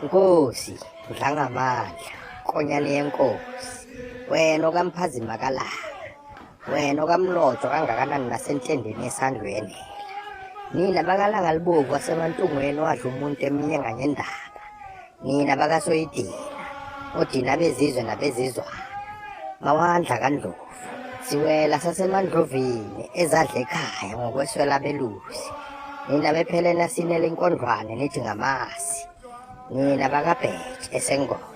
Nkosi, Dlangamandla, Nkonyane yenkosi, wena okaMphazima kalanga, wena okaMlotshwa kangakanani nasentendeni esandlweni. Nina bakalanga libovu wasemantungweni wadla umuntu eminye ngendaba. Nina bakaSoyidina, odina bezizwe nabezizwana. Mawandla kaNdlovu, siwela sasemandlovini ezadla ekhaya ngokweswela belusi. Nina bephelena sinele inkondlwane nithi ngamasi. Nina bakaBhetshe esengome.